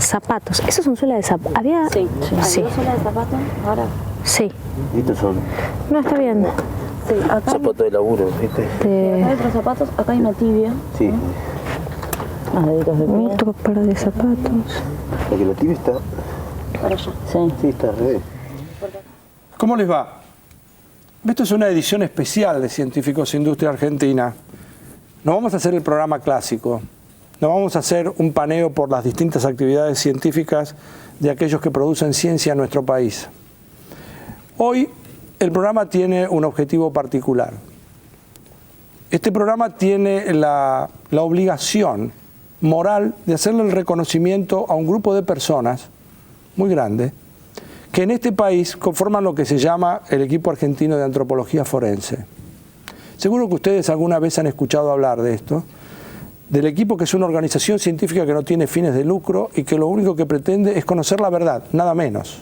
zapatos. ¿Esos son suelas de zapatos? ¿Había? Sí. Sí. ¿Dos suelas de zapatos? Ahora. Sí. Estos son No, está bien. Sí, acá. zapatos de laburo, ¿viste? Acá hay otros zapatos, acá hay una tibia. Sí. Más deditos de pie. Otro par de zapatos. Porque la tibia está... Para allá. Sí. Sí, está al revés. ¿Cómo les va? Esto es una edición especial de Científicos Industria Argentina. No vamos a hacer el programa clásico. No vamos a hacer un paneo por las distintas actividades científicas de aquellos que producen ciencia en nuestro país. Hoy el programa tiene un objetivo particular. Este programa tiene la obligación moral de hacerle el reconocimiento a un grupo de personas muy grande que en este país conforman lo que se llama el equipo argentino de antropología forense. Seguro que ustedes alguna vez han escuchado hablar de esto, del equipo que es una organización científica que no tiene fines de lucro y que lo único que pretende es conocer la verdad, nada menos.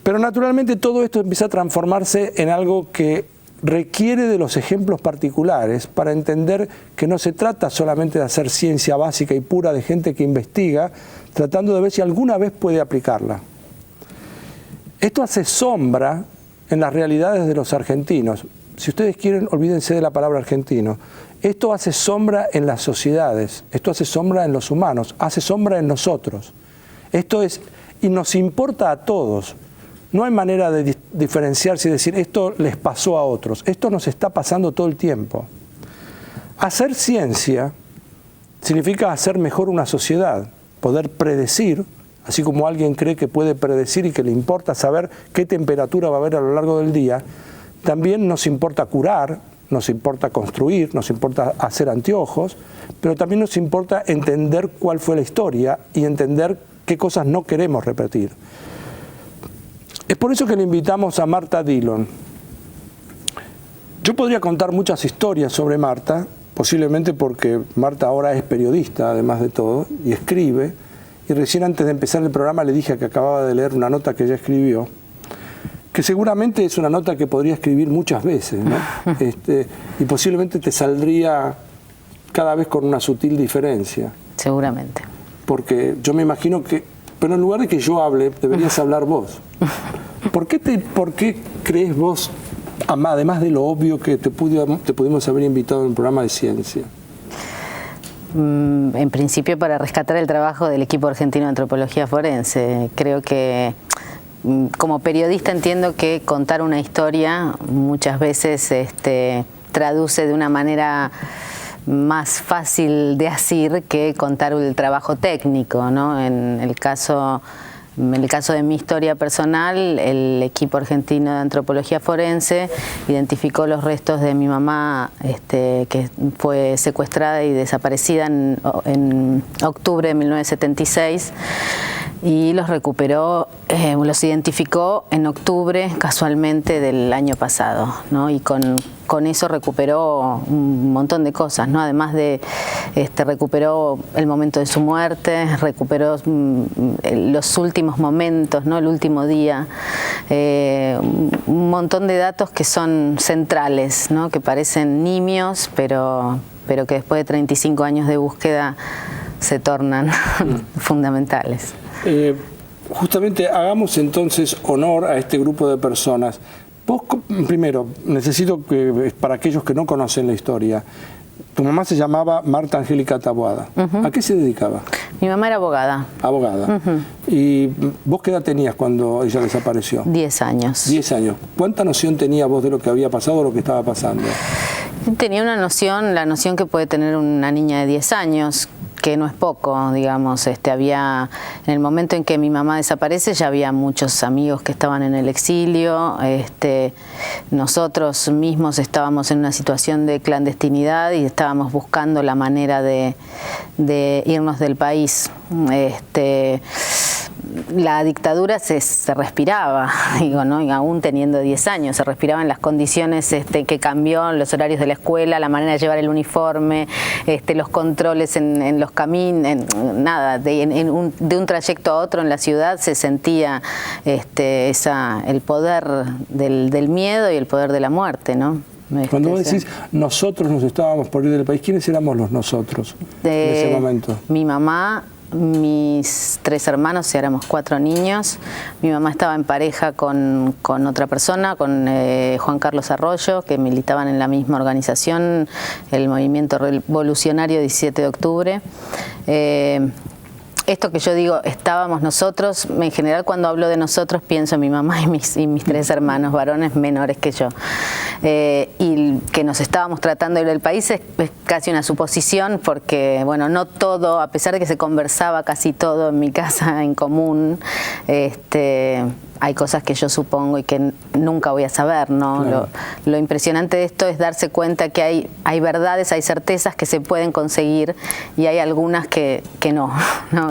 Pero naturalmente todo esto empieza a transformarse en algo que requiere de los ejemplos particulares para entender que no se trata solamente de hacer ciencia básica y pura de gente que investiga, tratando de ver si alguna vez puede aplicarla. Esto hace sombra en las realidades de los argentinos. Si ustedes quieren, olvídense de la palabra argentino. Esto hace sombra en las sociedades, esto hace sombra en los humanos, hace sombra en nosotros. Esto es, y nos importa a todos. No hay manera de diferenciarse y decir, esto les pasó a otros. Esto nos está pasando todo el tiempo. Hacer ciencia significa hacer mejor una sociedad, poder predecir, así como alguien cree que puede predecir y que le importa saber qué temperatura va a haber a lo largo del día, también nos importa curar, nos importa construir, nos importa hacer anteojos, pero también nos importa entender cuál fue la historia y entender qué cosas no queremos repetir. Es por eso que le invitamos a Marta Dillon. Yo podría contar muchas historias sobre Marta, posiblemente porque Marta ahora es periodista, además de todo, y escribe. Y recién antes de empezar el programa le dije que acababa de leer una nota que ella escribió, que seguramente es una nota que podría escribir muchas veces, ¿no? Y posiblemente te saldría cada vez con una sutil diferencia. Seguramente. Porque yo me imagino que... Pero en lugar de que yo hable, deberías hablar vos. ¿Por qué crees vos, además de lo obvio, que te pudimos haber invitado en un programa de ciencia? En principio para rescatar el trabajo del equipo argentino de antropología forense. Creo que como periodista entiendo que contar una historia muchas veces traduce de una manera más fácil de asir que contar el trabajo técnico, ¿no? En el caso de mi historia personal, el equipo argentino de antropología forense identificó los restos de mi mamá, que fue secuestrada y desaparecida en octubre de 1976, y los recuperó, los identificó en octubre casualmente del año pasado, ¿no? Y con eso recuperó un montón de cosas, ¿no? Además de recuperó el momento de su muerte, recuperó los últimos momentos, ¿no? El último día, un montón de datos que son centrales, ¿no? Que parecen nimios, pero que después de 35 años de búsqueda se tornan fundamentales. Justamente hagamos entonces honor a este grupo de personas. Vos, primero, necesito que, para aquellos que no conocen la historia, tu mamá se llamaba Marta Angélica Taboada. ¿A qué se dedicaba? Mi mamá era abogada. Abogada. ¿Y vos qué edad tenías cuando ella desapareció? 10 años. 10 años. ¿Cuánta noción tenías vos de lo que había pasado o lo que estaba pasando? Tenía una noción, la noción que puede tener una niña de 10 años, que no es poco, digamos. Había, en el momento en que mi mamá desaparece, ya había muchos amigos que estaban en el exilio. Nosotros mismos estábamos en una situación de clandestinidad y estábamos buscando la manera de irnos del país. La dictadura se respiraba, digo, ¿no? Y aún teniendo 10 años, se respiraba en las condiciones que cambió, los horarios de la escuela, la manera de llevar el uniforme, los controles en los caminos, nada, de un trayecto a otro en la ciudad se sentía el poder del miedo y el poder de la muerte, ¿no? Cuando vos decís nosotros nos estábamos por ir del país, ¿quiénes éramos los nosotros en ese momento? Mi mamá, mis 3 hermanos, éramos 4 niños. Mi mamá estaba en pareja con otra persona, con Juan Carlos Arroyo, que militaban en la misma organización, el Movimiento Revolucionario 17 de octubre. Esto que yo digo, estábamos nosotros, en general cuando hablo de nosotros pienso en mi mamá y mis 3 hermanos varones menores que yo. Y que nos estábamos tratando del país es casi una suposición porque, bueno, no todo, a pesar de que se conversaba casi todo en mi casa en común, hay cosas que yo supongo y que nunca voy a saber, ¿no? Claro. Lo impresionante de esto es darse cuenta que hay verdades, hay certezas que se pueden conseguir y hay algunas que no,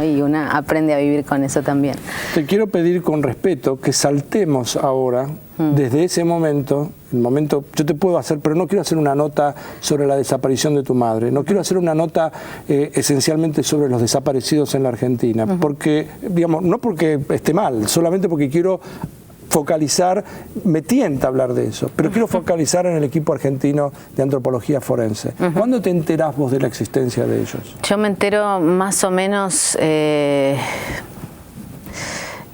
y una aprende a vivir con eso también. Te quiero pedir con respeto que saltemos ahora desde ese momento, yo te puedo hacer, pero no quiero hacer una nota sobre la desaparición de tu madre, no quiero hacer una nota esencialmente sobre los desaparecidos en la Argentina, porque, digamos, no porque esté mal, solamente porque quiero focalizar, me tienta hablar de eso, pero quiero focalizar en el equipo argentino de antropología forense. ¿Cuándo te enterás vos de la existencia de ellos? Yo me entero más o menos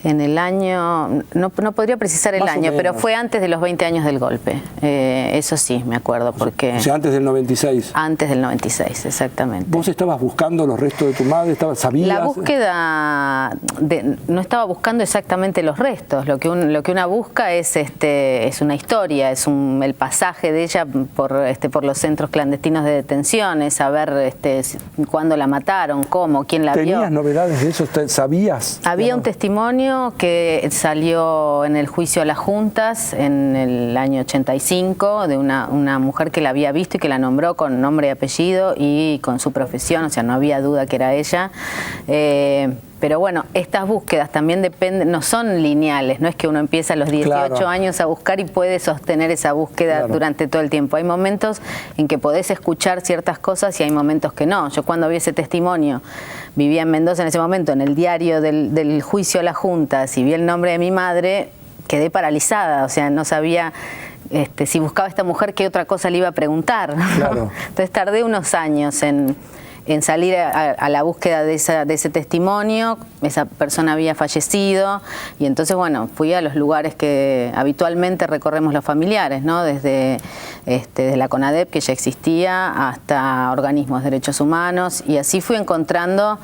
en el año, no podría precisar el año, pero fue antes de los 20 años del golpe. Eso sí, me acuerdo, porque... O sea, antes del 96. Antes del 96, exactamente. ¿Vos estabas buscando los restos de tu madre? ¿Sabías? La búsqueda, no estaba buscando exactamente los restos. Lo que una busca es una historia, es el pasaje de ella por los centros clandestinos de detención, es saber cuándo la mataron, cómo, quién la vio. ¿Tenías novedades de eso? ¿Sabías? Había un testimonio que salió en el juicio a las juntas en el año 85 de una mujer que la había visto y que la nombró con nombre y apellido y con su profesión, o sea, no había duda que era ella. Pero bueno, estas búsquedas también dependen, no son lineales, no es que uno empieza a los 18 años a buscar y puede sostener esa búsqueda durante todo el tiempo. Hay momentos en que podés escuchar ciertas cosas y hay momentos que no. Yo cuando vi ese testimonio, vivía en Mendoza en ese momento, en el diario del juicio a las juntas, y vi el nombre de mi madre, quedé paralizada, o sea, no sabía... si buscaba a esta mujer, ¿qué otra cosa le iba a preguntar? Claro. Entonces tardé unos años en salir a la búsqueda de ese testimonio. Esa persona había fallecido y entonces, bueno, fui a los lugares que habitualmente recorremos los familiares, ¿no? Desde la CONADEP, que ya existía, hasta organismos de derechos humanos, y así fui encontrando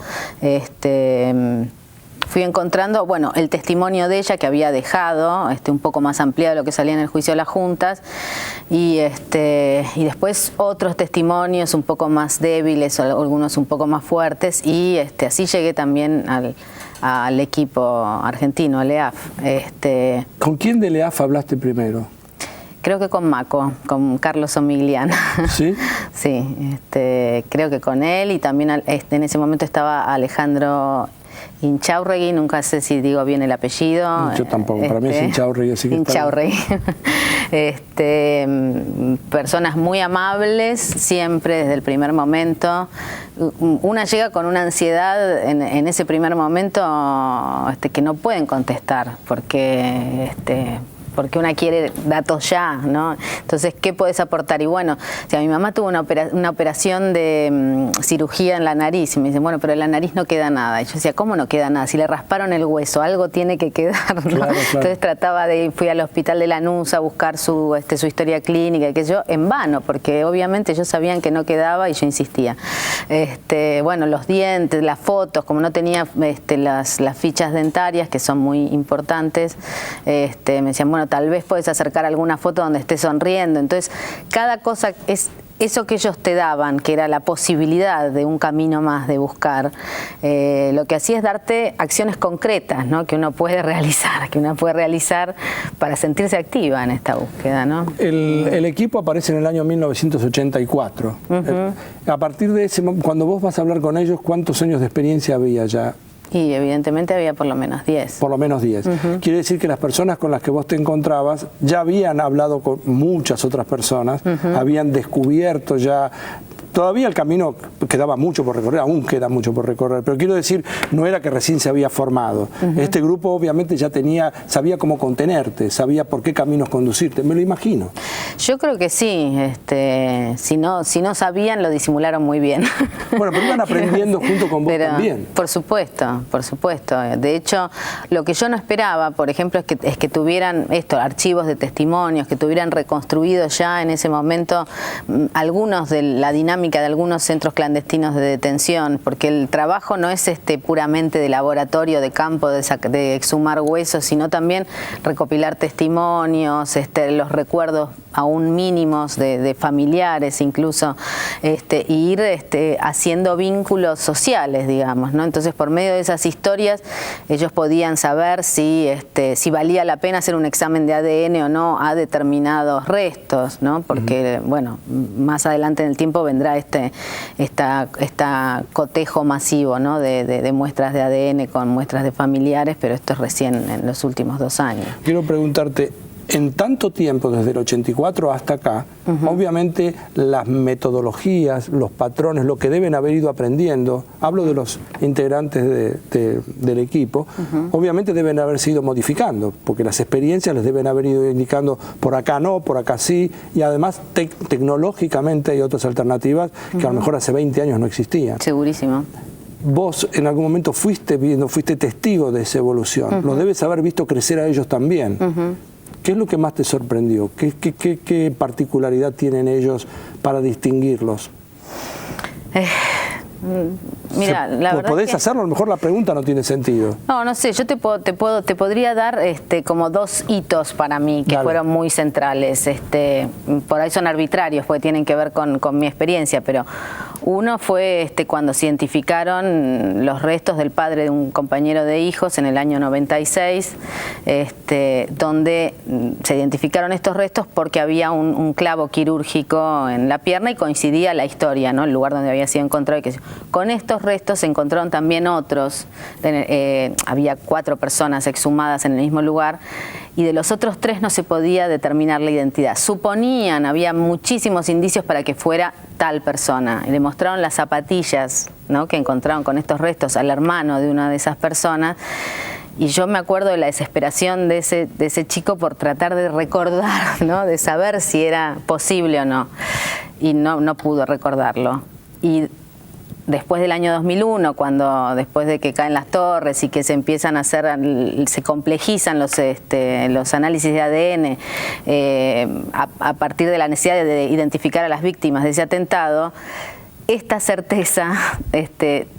bueno, el testimonio de ella que había dejado, un poco más ampliado de lo que salía en el juicio de las juntas, y después otros testimonios un poco más débiles, algunos un poco más fuertes, y así llegué también al equipo argentino, al EAF. ¿Con quién del EAF hablaste primero? Creo que con Maco, con Carlos Omigliana. ¿Sí? Sí, creo que con él, y también en ese momento estaba Alejandro Inchaurregui, nunca sé si digo bien el apellido. Yo tampoco, para mí es Inchaurregui. Así que Inchaurregui. Personas muy amables, siempre desde el primer momento. Una llega con una ansiedad en ese primer momento que no pueden contestar, porque una quiere datos ya, ¿no? Entonces, ¿qué podés aportar? Y bueno, mi mamá tuvo una operación de cirugía en la nariz, y me dicen, bueno, pero en la nariz no queda nada. Y yo decía, ¿cómo no queda nada? Si le rasparon el hueso, algo tiene que quedar, ¿no? Claro. Entonces fui al hospital de Lanús a buscar su historia clínica, que yo, en vano, porque obviamente ellos sabían que no quedaba y yo insistía. Bueno, los dientes, las fotos, como no tenía las fichas dentarias, que son muy importantes, me decían, bueno, tal vez puedes acercar alguna foto donde esté sonriendo. Entonces, cada cosa es eso que ellos te daban, que era la posibilidad de un camino más de buscar, lo que hacía es darte acciones concretas, ¿no? Que uno puede realizar para sentirse activa en esta búsqueda, ¿no? El equipo aparece en el año 1984. A partir de ese momento, cuando vos vas a hablar con ellos, ¿cuántos años de experiencia había ya? Y evidentemente había por lo menos 10. Por lo menos 10. Quiere decir que las personas con las que vos te encontrabas ya habían hablado con muchas otras personas, habían descubierto ya todavía el camino quedaba mucho por recorrer, aún queda mucho por recorrer, pero quiero decir, no era que recién se había formado. Este grupo obviamente ya sabía cómo contenerte, sabía por qué caminos conducirte, me lo imagino. Yo creo que sí, si no sabían, lo disimularon muy bien. Bueno, pero iban aprendiendo junto con vos también. Por supuesto, por supuesto. De hecho, lo que yo no esperaba, por ejemplo, es que tuvieran archivos de testimonios, que tuvieran reconstruido ya en ese momento algunos de la dinámica de algunos centros clandestinos de detención, porque el trabajo no es puramente de laboratorio, de campo, de exhumar huesos, sino también recopilar testimonios, los recuerdos aún mínimos de familiares incluso, y ir haciendo vínculos sociales, digamos, ¿no? Entonces, por medio de esas historias, ellos podían saber si valía la pena hacer un examen de ADN o no a determinados restos, ¿no? Porque, bueno, más adelante en el tiempo vendrá esta cotejo masivo, ¿no? de muestras de ADN con muestras de familiares, pero esto es recién en los últimos 2 años. Quiero preguntarte, en tanto tiempo, desde el 84 hasta acá, obviamente las metodologías, los patrones, lo que deben haber ido aprendiendo, hablo de los integrantes del equipo, obviamente deben haberse ido modificando, porque las experiencias les deben haber ido indicando por acá no, por acá sí, y además tecnológicamente hay otras alternativas que a lo mejor hace 20 años no existían. Segurísimo. Vos en algún momento fuiste testigo de esa evolución, los debes haber visto crecer a ellos también. ¿Qué es lo que más te sorprendió? ¿Qué particularidad tienen ellos para distinguirlos? Mira, la verdad ¿podés hacerlo? A lo mejor la pregunta no tiene sentido. No sé, yo te podría dar como 2 hitos para mí que fueron muy centrales. Por ahí son arbitrarios porque tienen que ver con mi experiencia, pero uno fue cuando se identificaron los restos del padre de un compañero de hijos en el año 96, donde se identificaron estos restos porque había un clavo quirúrgico en la pierna y coincidía la historia, ¿no? El lugar donde había sido encontrado. Con estos restos se encontraron también otros, había 4 personas exhumadas en el mismo lugar, y de los otros 3 no se podía determinar la identidad. Suponían, había muchísimos indicios para que fuera tal persona. Le mostraron las zapatillas, ¿no?, que encontraron con estos restos al hermano de una de esas personas. Y yo me acuerdo de la desesperación de ese chico por tratar de recordar, ¿no?, de saber si era posible o no. Y no pudo recordarlo. Y después del año 2001, después de que caen las torres y que se empiezan a se complejizan los análisis de ADN a partir de la necesidad de identificar a las víctimas de ese atentado, esta certeza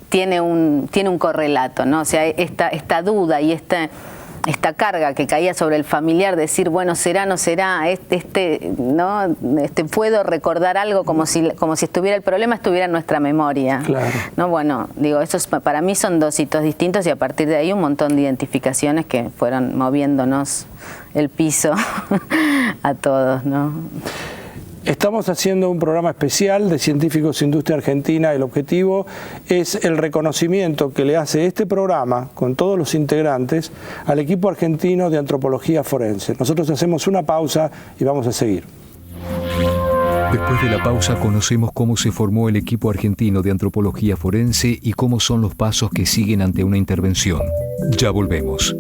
tiene un correlato, ¿no? O sea, esta duda y esta carga que caía sobre el familiar, decir, bueno, será, no será, ¿no? Puedo recordar algo como si el problema estuviera en nuestra memoria. Claro. ¿No? Bueno, digo, para mí son 2 hitos distintos y a partir de ahí un montón de identificaciones que fueron moviéndonos el piso a todos, ¿no? Estamos haciendo un programa especial de Científicos Industria Argentina. El objetivo es el reconocimiento que le hace este programa, con todos los integrantes, al equipo argentino de antropología forense. Nosotros hacemos una pausa y vamos a seguir. Después de la pausa conocemos cómo se formó el equipo argentino de antropología forense y cómo son los pasos que siguen ante una intervención. Ya volvemos.